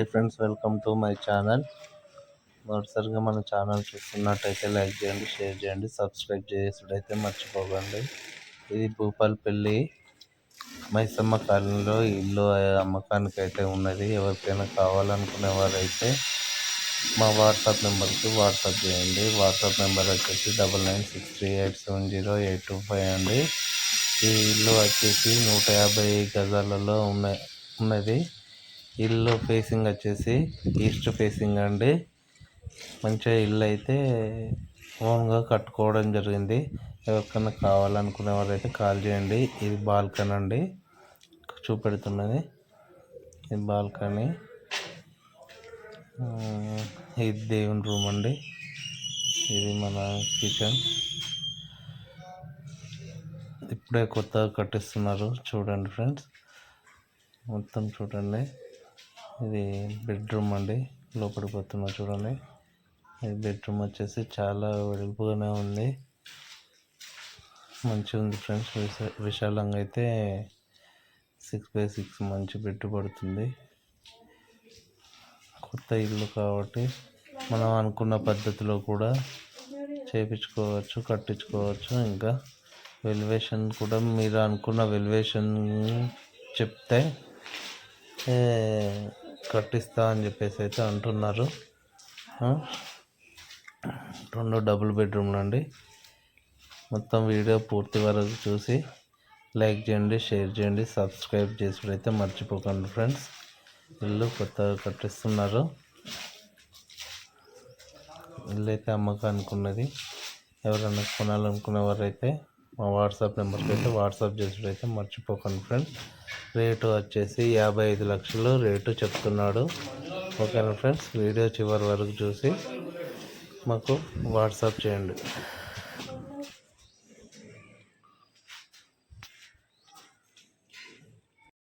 Friends, welcome to my channel. మొదటిసారిగా మన channel చూస్తున్నట్టయితే లైక్ చేయండి, షేర్ చేయండి, సబ్స్క్రైబ్ చేసుడైతే మర్చిపోకండి. ఇది భూపాలపల్లి మైసమ్మ కాలనీలో ఇల్లు అమ్మకానికి అయితే ఉన్నది. ఎవరికైనా కావాలనుకునే వారైతే మా వాట్సాప్ నెంబర్కి వాట్సాప్ చేయండి. వాట్సాప్ నెంబర్ వచ్చేసి 9963870825 అండి. ఈ ఇల్లు వచ్చేసి 150 గజాలలో ఉన్నది. ఇల్లు ఫేసింగ్ వచ్చేసి ఈస్ట్ ఫేసింగ్ అండి. మంచిగా ఇల్లు అయితే ఓన్గా కట్టుకోవడం జరిగింది. ఎవరికైనా కావాలనుకునే వారైతే కాల్ చేయండి. ఇది బాల్కనీ అండి, చూపెడుతున్నది. ఇది బాల్కనీ, ఇది దేవుని రూమ్ అండి. ఇది మన కిచెన్. ఇప్పుడే కొత్తగా కట్టిస్తున్నారు, చూడండి ఫ్రెండ్స్. మొత్తం చూడండి. ఇది బెడ్రూమ్ అండి, లోపలికి పోతున్నా చూడండి. ఈ బెడ్రూమ్ వచ్చేసి చాలా వెడల్పుగానే ఉంది, మంచిగా ఉంది ఫ్రెండ్స్. విశాలంగా అయితే 6x6 మంచి బెడ్ పడుతుంది. కొత్త ఇల్లు కాబట్టి మనం అనుకున్న పద్ధతిలో కూడా చేయించుకోవచ్చు, కట్టించుకోవచ్చు. ఇంకా వెలివేషన్ కూడా మీరు అనుకున్న వెలివేషన్ చెప్తే కట్టిస్తా అని చెప్పేసి అయితే అంటున్నారు. 2 డబుల్ బెడ్రూమ్లు అండి. మొత్తం వీడియో పూర్తి వరకు చూసి లైక్ చేయండి, షేర్ చేయండి, సబ్స్క్రైబ్ చేసుడైతే మర్చిపోకండి ఫ్రెండ్స్. ఇల్లు కొత్తగా కట్టిస్తున్నారు. ఇల్లు అయితే అమ్మకానికి ఉన్నది. ఎవరైనా కొనాలనుకునే వారైతే మా వాట్సాప్ నెంబర్కి అయితే వాట్సాప్ చేసుడైతే మర్చిపోకండి ఫ్రెండ్స్. రేటు వచ్చేసి 55 లక్షలు రేటు చెప్తున్నాడు. ఓకేనా ఫ్రెండ్స్, వీడియో చివరి వరకు చూసి మాకు వాట్సాప్ చేయండి.